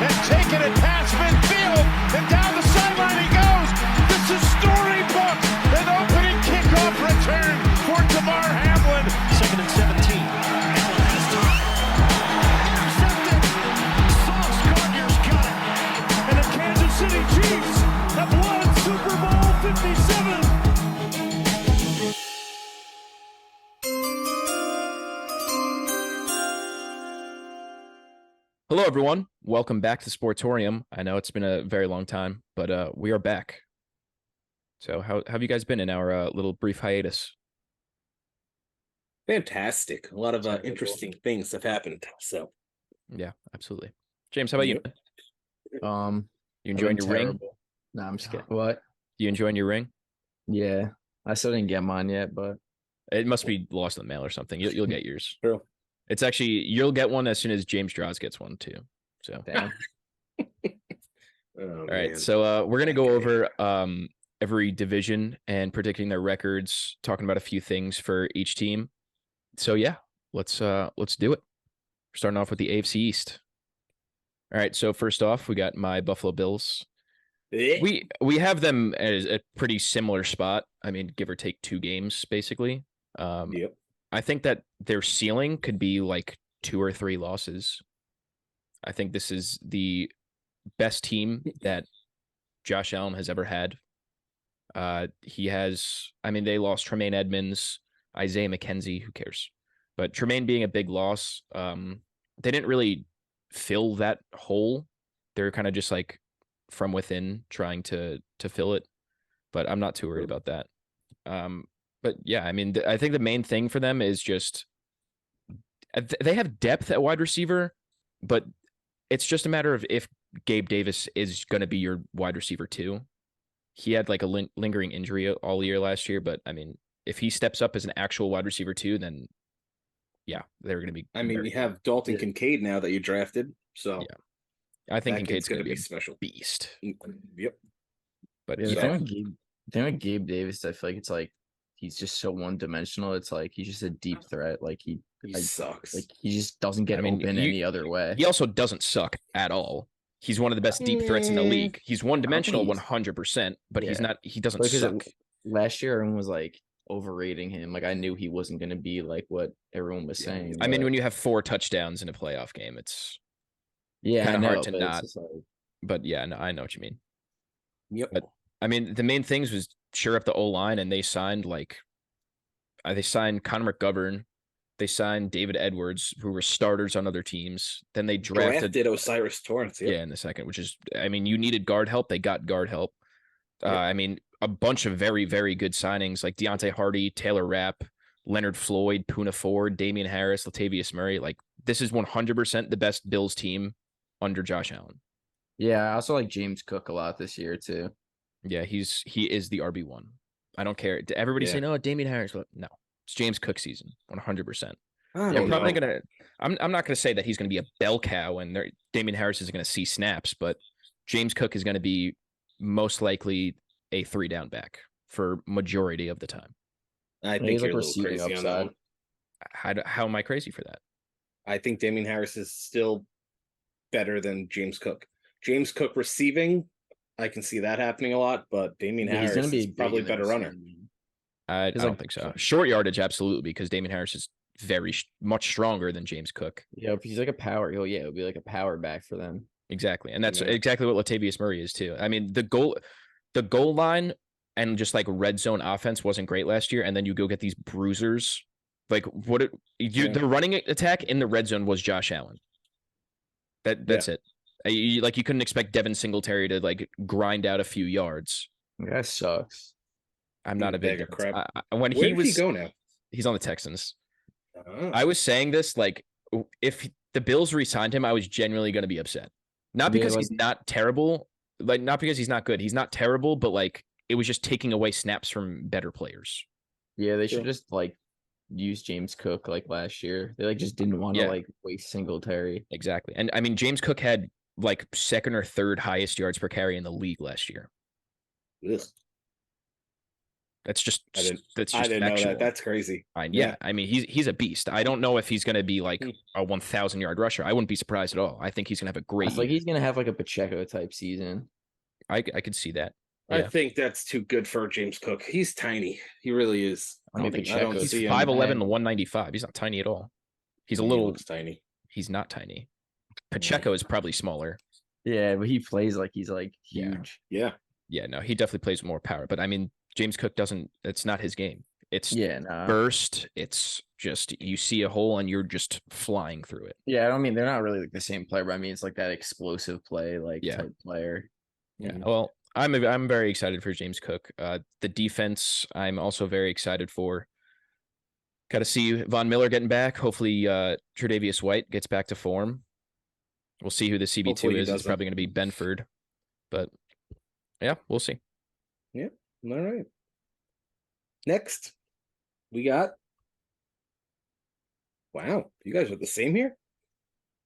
and taking it past midfield and down the sideline he goes. This is storybook. An opening kickoff return for Damar Hamlin. 2nd and 17. Hamlin has time. Intercepted. Sauce Gardner's got it. And the Kansas City Chiefs have won Super Bowl 57. Hello, everyone. Welcome back to Sportorium. I know it's been a very long time, but we are back. So how have you guys been in our little brief hiatus? Fantastic. A lot of interesting things have happened. So Yeah, absolutely. James, how about you? You enjoying your ring? No, I'm just kidding. What? You enjoying your ring? Yeah, I still didn't get mine yet, but It must be lost in the mail or something. You'll get yours. true. It's actually, you'll get one as soon as James Draws gets one too. So damn. all right, so we're gonna go over every division and predicting their records, talking about a few things for each team. So yeah, let's do it. We're starting off with the AFC East. All right, so first off, we got my Buffalo Bills. We have them as a pretty similar spot. I mean, give or take 2 games, basically. Yep. I think that their ceiling could be like 2 or 3 losses. I think this is the best team that Josh Allen has ever had. They lost Tremaine Edmonds, Isaiah McKenzie, who cares? But Tremaine being a big loss, they didn't really fill that hole. They're kind of just like from within trying to fill it. But I'm not too worried about that. But yeah, I mean, I think the main thing for them is just they have depth at wide receiver, but it's just a matter of if Gabe Davis is going to be your wide receiver too. He had like a lingering injury all year last year, but I mean, if he steps up as an actual wide receiver too, then yeah, they're going to be. I mean, we have Dalton Kincaid now that you drafted, so yeah. I think Kincaid's going to be a special beast. Yep. But yeah, the thing with Gabe Davis, I feel like it's like he's just so one-dimensional. It's like he's just a deep threat. Like he sucks. Like he just doesn't get open any other way. He also doesn't suck at all. He's one of the best deep threats in the league. He's one-dimensional 100%, but he's not. He doesn't suck. Last year, everyone was like overrating him. Like I knew he wasn't going to be like what everyone was saying. I mean, when you have 4 touchdowns in a playoff game, it's kind of hard to not. But yeah, no, I know what you mean. Yep. But I mean, the main things was sure up the O-line, and they signed Connor McGovern. They signed David Edwards, who were starters on other teams. Then they drafted Osiris Torrance. Yeah, in the second, which is, I mean, you needed guard help. They got guard help. I mean, a bunch of very, very good signings like Deontay Hardy, Taylor Rapp, Leonard Floyd, Poona Ford, Damian Harris, Latavius Murray. Like, this is 100% the best Bills team under Josh Allen. Yeah, I also like James Cook a lot this year too. Yeah, he is the RB1. I don't care. Everybody say no, Damian Harris. No, it's James Cook season, 100%. I'm not gonna say that he's gonna be a bell cow and Damian Harris is gonna see snaps, but James Cook is gonna be most likely a 3-down back for majority of the time. I think you're a little crazy on that one. How am I crazy for that? I think Damian Harris is still better than James Cook. James Cook receiving, I can see that happening a lot, but Damian Harris is probably a better runner. I don't think so. Short yardage, absolutely, because Damian Harris is very much stronger than James Cook. Yeah, if he's like a power, it'll be like a power back for them. Exactly, and that's exactly what Latavius Murray is too. I mean, the goal line and just like red zone offense wasn't great last year, and then you go get these bruisers. Like the running attack in the red zone was Josh Allen. That's it. You couldn't expect Devin Singletary to like grind out a few yards. That sucks. I'm not a big bag of crap. Where did he go now? He's on the Texans. I was saying this, like, if the Bills re-signed him, I was genuinely going to be upset. Not because he's not terrible, like not because he's not good. He's not terrible, but like it was just taking away snaps from better players. Yeah, they should just like use James Cook like last year. They like just didn't want to like waste Singletary. Exactly. And I mean, James Cook had like 2nd or 3rd highest yards per carry in the league last year. Ugh. That's just I didn't know factual. that. That's crazy. Yeah. I mean, he's a beast. I don't know if he's going to be like a 1,000-yard rusher. I wouldn't be surprised at all. I think he's going to have a great I feel like year. he's gonna have like a Pacheco type season. I could see that. I Yeah. think that's too good for James Cook. He's tiny. He really is. I mean, think Pacheco, he's see him. 5'11" and 195. He's not tiny at all. He's a He little. looks tiny. He's not tiny. Pacheco is probably smaller. Yeah, but he plays like he's like Yeah. huge. Yeah. Yeah, no, he definitely plays with more power. But I mean, James Cook doesn't. It's not his game. It's Yeah, nah. burst. It's just you see a hole and you're just flying through it. Yeah, I don't mean they're not really like the same player, but I mean it's like that explosive play, like Yeah. type player. Yeah. Well, I'm very excited for James Cook. The defense, I'm also very excited for. Got to see Von Miller getting back. Hopefully, Tre'Davious White gets back to form. We'll see who the CB2 Hopefully he is. It's doesn't. probably going to be Benford, but yeah, we'll see. All right. Next, we got. Wow, you guys are the same here.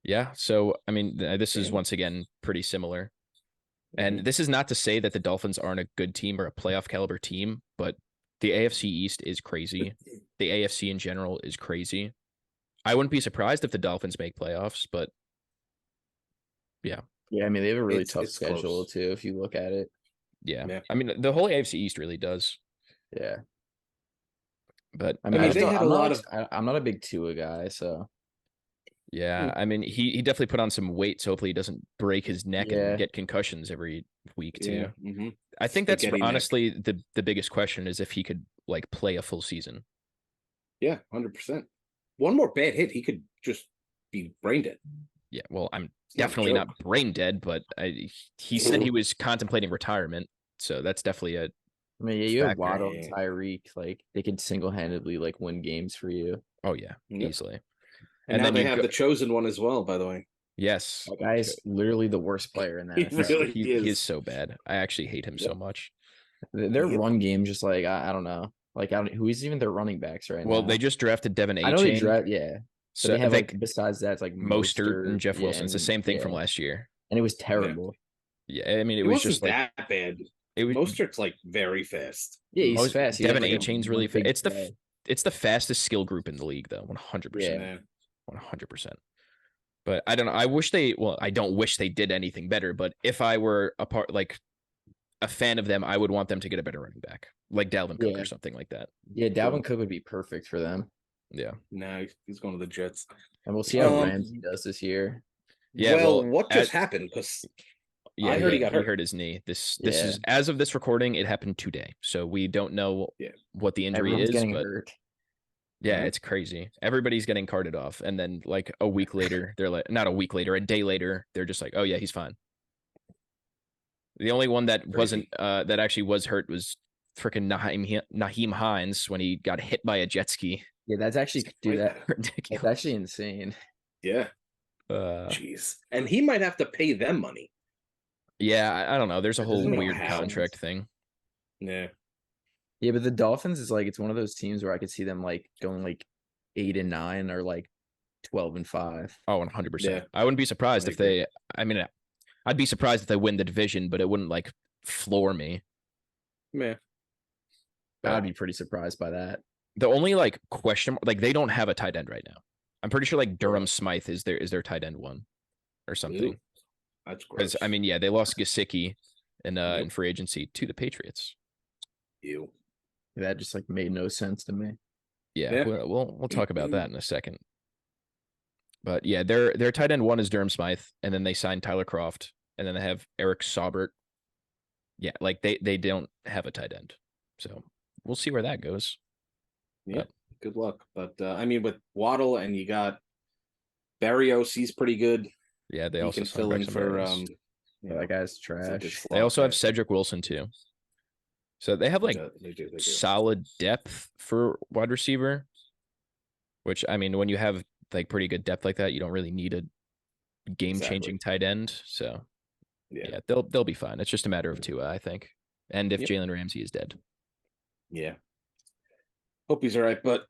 Yeah. So, I mean, this is Damn. once again pretty similar. And this is not to say that the Dolphins aren't a good team or a playoff caliber team, but the AFC East is crazy. The AFC in general is crazy. I wouldn't be surprised if the Dolphins make playoffs, but Yeah, I mean they have a really It's- tough it's schedule close. too if you look at it. yeah. Yeah. I mean, the whole AFC East really does. Yeah. But I mean, mean, I they don't- had I'm a not lot like- I'm not a big Tua guy, so yeah, I mean, he definitely put on some weight, so hopefully he doesn't break his neck Yeah. and get concussions every week too. Yeah. Mm-hmm. I think that's Spaghetti neck. honestly the biggest question is if he could like play a full season. Yeah, 100%. One more bad hit, he could just be brain dead. Yeah, well, I'm It's not a definitely not joke. brain dead, but he said he was contemplating retirement, so that's definitely a I mean, yeah, you have Factor, Waddle yeah. and Tyreek, like they could single-handedly like win games for you. oh yeah, Yep. easily. And now then they you have go- the chosen one as well, by the way. Yes, That guy is literally the worst player in that. He NFL. really he is. is so bad. I actually hate him so Yep. much. Their Yep. run game just like I don't know. Like I don't who is even their running backs right Well, now? they just drafted Devin I know they A-Chain, draft, yeah. But so they have they like besides that, it's like Mostert and Jeff yeah, Wilson. It's the and- same thing from yeah. last year. And it was terrible. Yeah, I mean, it It was wasn't just like that bad. it was. Mostert's like very fast. Yeah, he's Most- fast. He Devin has, like, A-Chain's one really big fast. play. It's the fastest skill group in the league, though. 100%. Yeah. 100%. But I don't know. I don't wish they did anything better. But if I were a fan of them, I would want them to get a better running back, like Dalvin Cook Yeah. or something like that. Yeah, Dalvin Cook would be perfect for them. Yeah. No, he's going to the Jets. And we'll see how Um, Ramsey does this year. Yeah. well, Well, what just happened? Because yeah, I heard he yeah, got hurt. hurt his knee. This Yeah. is as of this recording, it happened today. So we don't know Yeah. what the injury Everyone's is, getting but hurt. yeah, Mhm. it's crazy. Everybody's getting carted off, and then like a week later, they're like, not a week later, a day later, they're just like, oh yeah, he's fine. The only one that wasn't that actually was hurt was freaking Naheem Hines when he got hit by a jet ski. Yeah, that's actually dude, that it's Ridiculous. actually insane. yeah, jeez, and he might have to pay them money. Yeah, I don't know. There's a That whole doesn't make weird sense. contract thing. Yeah, Yeah, but the Dolphins is like it's one of those teams where I could see them like going like 8-9 or like 12-5. Oh, 100%. Yeah. I wouldn't be surprised I if agree. they. I mean, I'd be surprised if they win the division, but it wouldn't like floor me. yeah. I'd be pretty surprised by that. The only like question, like they don't have a tight end right now. I'm pretty sure like Durham Smythe is their tight end one, or something. Ew, that's Because gross. I mean, yeah, they lost Gesicki in Yep. free agency to the Patriots. Ew. That just like made no sense to me. Yeah, Yeah. we'll talk about that in a second. But yeah, their tight end one is Durham Smythe, and then they signed Tyler Croft, and then they have Eric Saubert. Yeah, like they don't have a tight end, so we'll see where that goes. Yeah, good luck. But I mean, with Waddle and you got Barrios, he's pretty good. Yeah, they He also can signed fill in Braxton for Berrios. you Yeah, know, that guy's it's like a trash. They slot also have guy. Cedric Wilson too. So they have like They do. solid depth for wide receiver, which I mean, when you have like pretty good depth like that, you don't really need a game-changing tight end. So Yeah. yeah, they'll be fine. It's just a matter of Tua, I think. And if Yep. Jalen Ramsey is dead. Yeah. Hope he's all right, but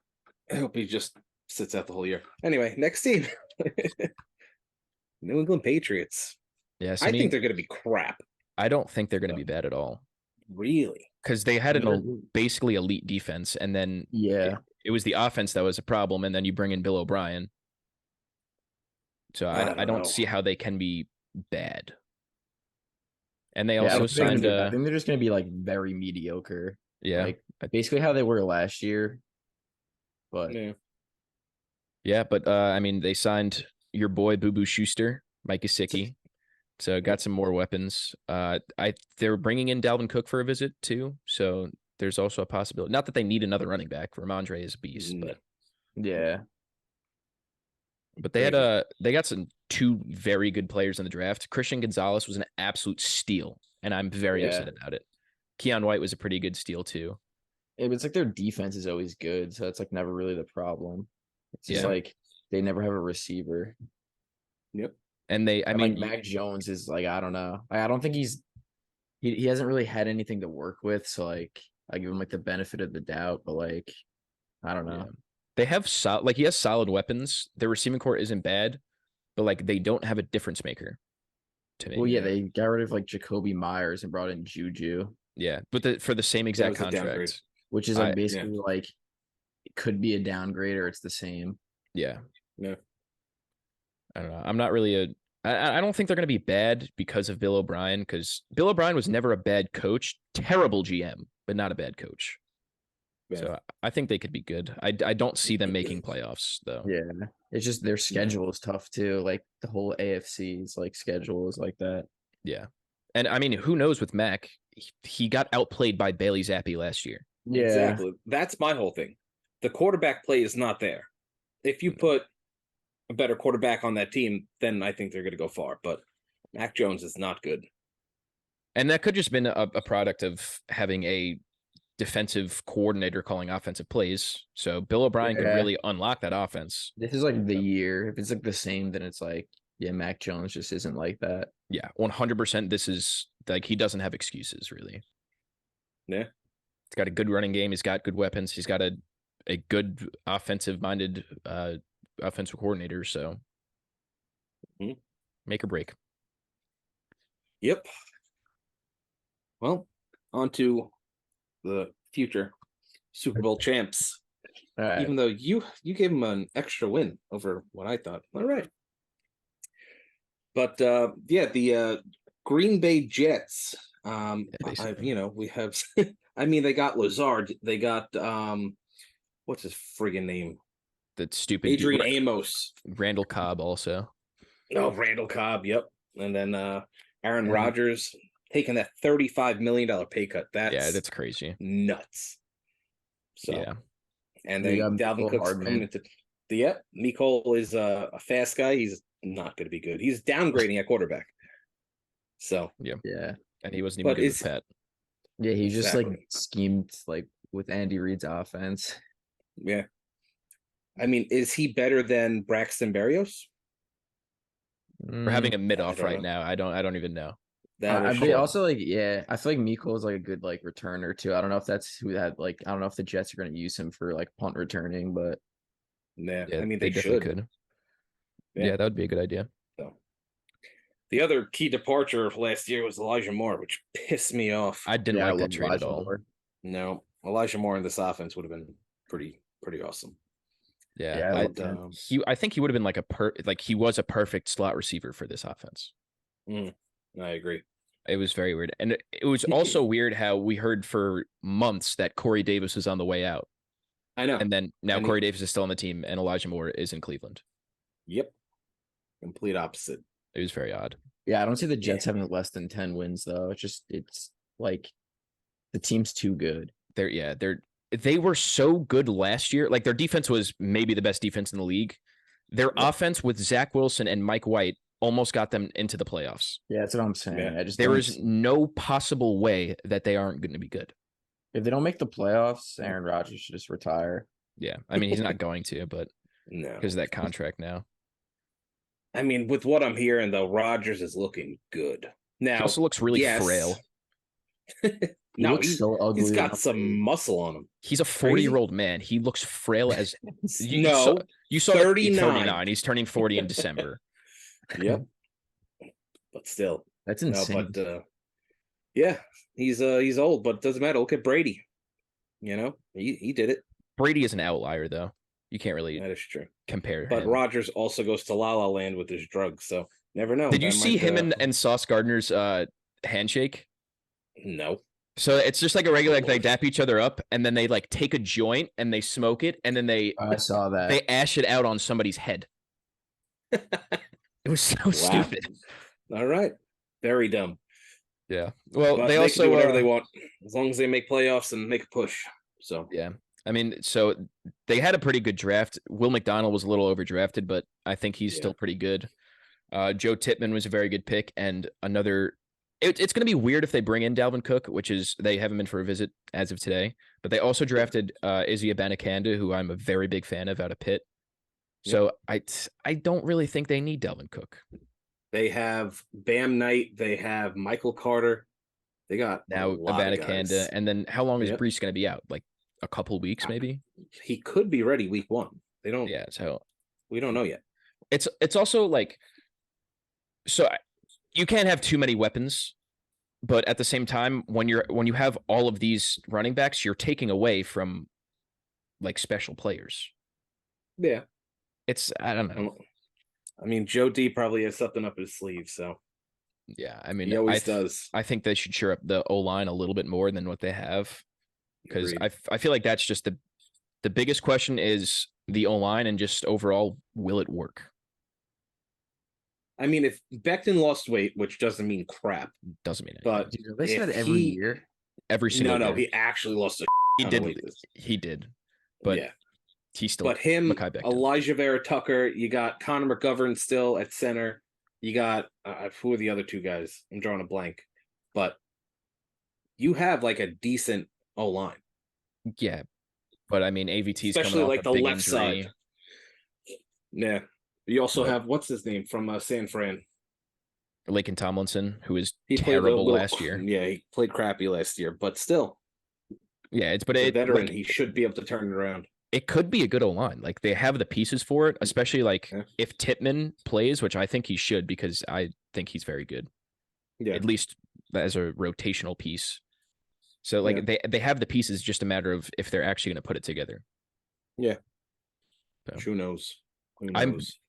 I hope he just sits out the whole year. Anyway, next team. New England Patriots. Yeah, so I I mean, think they're going to be crap. I don't think they're going to be bad at all. Really? because they had basically elite defense, and then it was the offense that was a problem, and then you bring in Bill O'Brien. So I don't see how they can be bad. And they also signed. I think they're just going to be like very mediocre. Yeah, like basically how they were last year. But but I mean, they signed your boy Boo Boo Schuster, Mike Gesicki, so got some more weapons. They're bringing in Dalvin Cook for a visit too, so there's also a possibility. Not that they need another running back. Ramondre is a beast, but But they had they got two very good players in the draft. Christian Gonzalez was an absolute steal, and I'm very upset about it. Keon White was a pretty good steal too. It's like their defense is always good, so it's like never really the problem. It's just like they never have a receiver. Yep. And I mean, like Mac Jones is like, I don't know. I don't think he hasn't really had anything to work with, so like I give him like the benefit of the doubt, but like I don't know. Yeah. They have he has solid weapons. Their receiving core isn't bad, but like they don't have a difference maker. To me. Well, they got rid of like Jacoby Myers and brought in Juju. Yeah, but for the same exact contract, which is like basically like it could be a downgrade or it's the same. Yeah. I don't know. I'm not really I don't think they're going to be bad because of Bill O'Brien, because Bill O'Brien was never a bad coach. Terrible GM, but not a bad coach. Yeah. So I think they could be good. I don't see them making playoffs though. Yeah, it's just their schedule is tough too. Like the whole AFC's like schedule is like that. Yeah, and I mean, who knows with Mac? He got outplayed by Bailey Zappi last year. Yeah, exactly. That's my whole thing. The quarterback play is not there. If you put a better quarterback on that team, then I think they're going to go far. But Mac Jones is not good. And that could just been a product of having a defensive coordinator calling offensive plays. So Bill O'Brien could really unlock that offense. This is like the year. If it's like the same, then it's like, Mac Jones just isn't like that. Yeah, 100%. This is like, he doesn't have excuses really. Yeah. He's got a good running game. He's got good weapons. He's got a good offensive minded offensive coordinator. So make or break. Yep. Well, on to the future Super Bowl champs. Right. Even though you gave them an extra win over what I thought. All right. But the Green Bay Jets. We have I mean, they got Lazard, they got what's his friggin' name? That stupid Adrian Amos. Randall Cobb also. Oh, Randall Cobb, yep. And then Aaron Rodgers taking that $35 million pay cut. That's crazy. Nuts. So yeah. And then Dalvin Cook's coming into Mecole is a fast guy. He's not going to be good. He's downgrading at quarterback. So yeah. And he wasn't even good with Pat. Yeah, he just like schemed like with Andy Reid's offense. Yeah. I mean, is he better than Braxton Berrios? We're having a mid-off right now. I don't even know. Also like, I feel like Mecole is like a good like returner too. I don't know if that's who that like. I don't know if the Jets are going to use him for like punt returning, but I mean they definitely should. Could. Yeah, that would be a good idea. So, the other key departure last year was Elijah Moore, which pissed me off. I didn't like that trade at all. No, Elijah Moore in this offense would have been pretty awesome. Yeah, I think he would have been like he was a perfect slot receiver for this offense. I agree. It was very weird. And it was also weird how we heard for months that Corey Davis was on the way out. I know. And then now Corey Davis is still on the team and Elijah Moore is in Cleveland. Yep. Complete opposite. It was very odd. Yeah, I don't see the Jets having less than 10 wins though. It's like the team's too good. They were so good last year. Like their defense was maybe the best defense in the league. Their offense with Zach Wilson and Mike White almost got them into the playoffs. Yeah, that's what I'm saying. Yeah. There is no possible way that they aren't going to be good. If they don't make the playoffs, Aaron Rodgers should just retire. Yeah, I mean he's not going to, but no, because of that contract now. I mean, with what I'm hearing, though, Rodgers is looking good. Now he also looks really frail. No, so ugly. He's got some muscle on him. He's a 40-year-old man. He looks frail as you saw 39. He's turning 40 in December. Yep. But still. That's insane. No, but Yeah, he's old, but it doesn't matter. Look at Brady. He did it. Brady is an outlier, though. You can't really That is true. compare But him. Rodgers also goes to La La Land with his drugs, so never know. Did you That see might, him and Sauce Gardner's handshake? No. So it's just like a regular, like they Lord. dap each other up, and then they like take a joint and they smoke it, and then they I saw that. they ash it out on somebody's head. It was so stupid. All right. Very dumb. Yeah. Well, But they they also can do whatever they want as long as they make playoffs and make a push. So Yeah. I mean, so they had a pretty good draft. Will McDonald was a little overdrafted, but I think he's still pretty good. Joe Tippmann was a very good pick, and another. It's going to be weird if they bring in Dalvin Cook, which is they haven't been for a visit as of today. But they also drafted Izzy Abanikanda, who I'm a very big fan of out of Pitt. So I don't really think they need Dalvin Cook. they have Bam Knight. They have Michael Carter. They got Now Abanikanda, and then how long is Yep. Brees going to be out? Like a couple weeks, maybe. He could be ready week 1. They don't. Yeah. So We don't know yet. it's also like, so you can't have too many weapons, but at the same time, when you have all of these running backs, you're taking away from like special players. Yeah. I don't know. I mean, Joe D probably has something up his sleeve, so Yeah, I mean, he always does. I think they should shore up the O-line a little bit more than what they have, because Agreed. I feel like that's just the biggest question is the O-line, and just overall, will it work? I mean, if Becton lost weight, which doesn't mean crap, Doesn't mean anything. but Dude, they say if that every he- year. Every single no, year. he actually lost a he ton did. of weight this- He did, but yeah. he still. But him, Mekhi Becton. Elijah Vera Tucker, you got Connor McGovern still at center. You got who are the other two guys? I'm drawing a blank, but you have like a decent O line, Yeah, but I mean, AVT's especially coming off like a the big left injury. side. Yeah, you also Yep. have what's his name from San Fran. Laken Tomlinson, who was He played a terrible little- last year. Yeah, he played crappy last year, but still, Yeah, a veteran. He should be able to turn it around. it could be a good O-line. Like they have the pieces for it, especially like Yeah. if Tippmann plays, which I think he should, because I think he's very good, Yeah, at least as a rotational piece. So like they have the pieces, just a matter of if they're actually going to put it together. So. who knows? Who I'm- knows?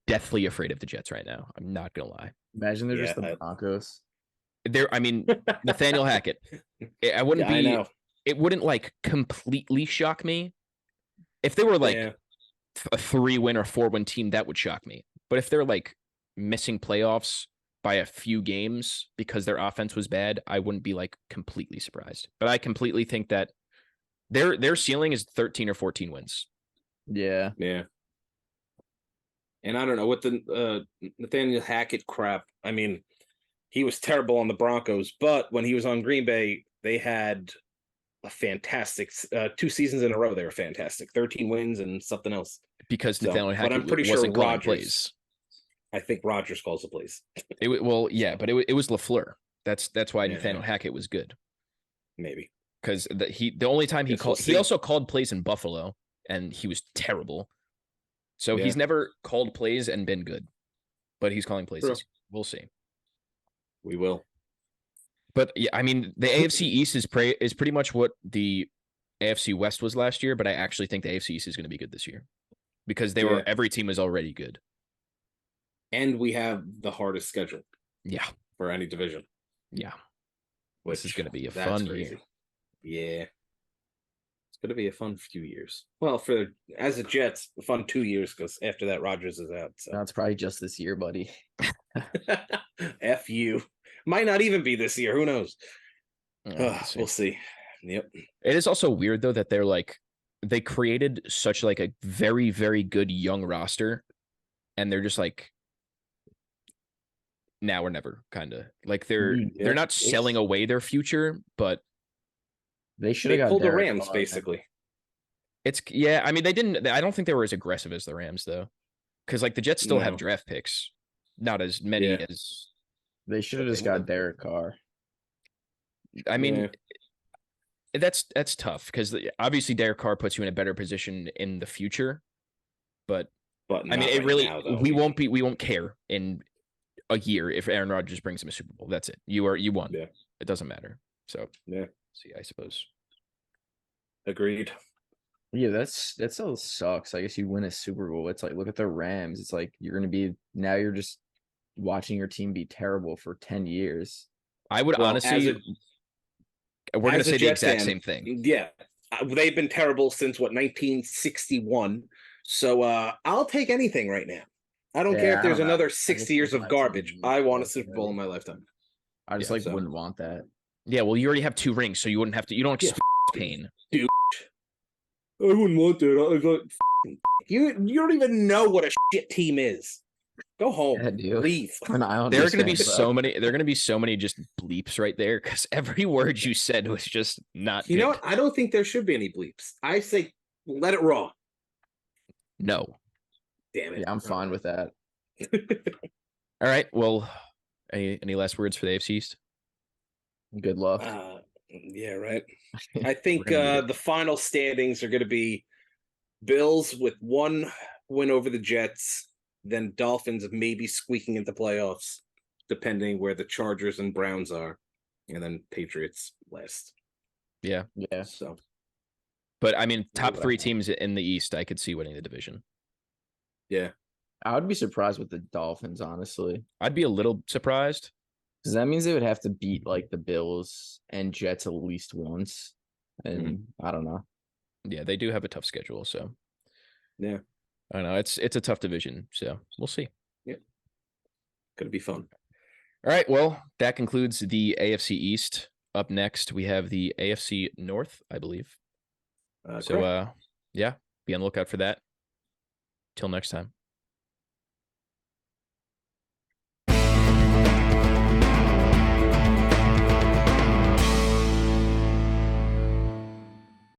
Deathly afraid of the Jets right now. I'm not gonna lie. Imagine they're just Yeah, the Broncos. I mean, Nathaniel Hackett. I wouldn't Yeah, I be. know. It wouldn't like completely shock me. If they were like Yeah. a 3-win or 4-win team, that would shock me. But if they're like missing playoffs by a few games because their offense was bad, I wouldn't be like completely surprised. But I completely think that their ceiling is 13 or 14 wins. Yeah. Yeah. And I don't know, with the Nathaniel Hackett crap, I mean, he was terrible on the Broncos, but when he was on Green Bay, they had a fantastic 2 seasons in a row. They were fantastic. 13 wins and something else. Because So, Nathaniel but Hackett I'm pretty sure wasn't calling Rodgers- plays. I think Rodgers calls the plays. Yeah, but it was LaFleur. That's why Yeah. Nathaniel Hackett was good. Maybe. Because the only time he Guess we'll called, he see. also called plays in Buffalo, and he was terrible. So Yeah. he's never called plays and been good, but he's calling plays. True. This year. We'll see. We will. But yeah, I mean, the AFC East is pretty much what the AFC West was last year, but I actually think the AFC East is going to be good this year because Yeah. every team was already good. And we have the hardest schedule Yeah, for any division. yeah. Which This is going to be a that's fun crazy. year. Yeah. It's going to be a fun few years. Well, as a Jets, a fun 2 years because after that, Rodgers is out. So. No, it's probably just this year, buddy. F you. Might not even be this year. Who knows? We'll see. We'll see. Yep. It is also weird though that they created such like a very, very good young roster, and they're just like now or never, kind of like they're Yeah. not selling away their future, but They should They have got pulled the Derek Rams, Carr. basically. it's I mean, they didn't. I don't think they were as aggressive as the Rams though, because like the Jets still have No. draft picks, not as many Yeah. as. They should have just got Derek Carr. I mean, Yeah. that's tough because obviously Derek Carr puts you in a better position in the future, but But I mean, not it right really now, though. we won't care in a year if Aaron Rodgers brings him a Super Bowl. That's it. You won. Yeah. It doesn't matter. So Yeah. see, I suppose. Agreed. Yeah, that still sucks. I guess you win a Super Bowl. It's like, look at the Rams. It's like you're just watching your team be terrible for 10 years. I would Well, honestly, we're going to as a say the Jets exact fan, same thing. Yeah. They've been terrible since 1961. So I'll take anything right now. I don't care Yeah, if I there's don't know. another I 6 just years think of my garbage. team I want a is Super Bowl in my better. lifetime. I just Yeah, so- wouldn't want that. Yeah, well, you already have 2 rings, so you wouldn't have to. You don't Yeah, experience pain. Dude, I wouldn't want that. I was like, you don't even know what a shit team is. Go home. Yeah, dude. Leave. I'm an Islanders There are going to be fan, so many. There are going to be so many just bleeps right there because every word you said was just not. You good. know what? I don't think there should be any bleeps. I say let it raw. No. Damn it. Yeah, I'm fine with that. All right. Well, any last words for the AFC East? Good luck. Yeah, right. I think We're gonna need it. the final standings are going to be Bills with 1 win over the Jets, then Dolphins maybe squeaking into playoffs, depending where the Chargers and Browns are, and then Patriots last. Yeah. Yeah. So But I mean, top Yeah. 3 teams in the East, I could see winning the division. yeah, I would be surprised with the Dolphins, honestly. I'd be a little surprised. Because that means they would have to beat like the Bills and Jets at least once. And I don't know. Yeah, they do have a tough schedule, so yeah, I don't know. It's a tough division, so we'll see. gonna be fun. All right, well, that concludes the AFC East. Up next, we have the AFC North, I believe. Correct. So, yeah, be on the lookout for that. Till next time.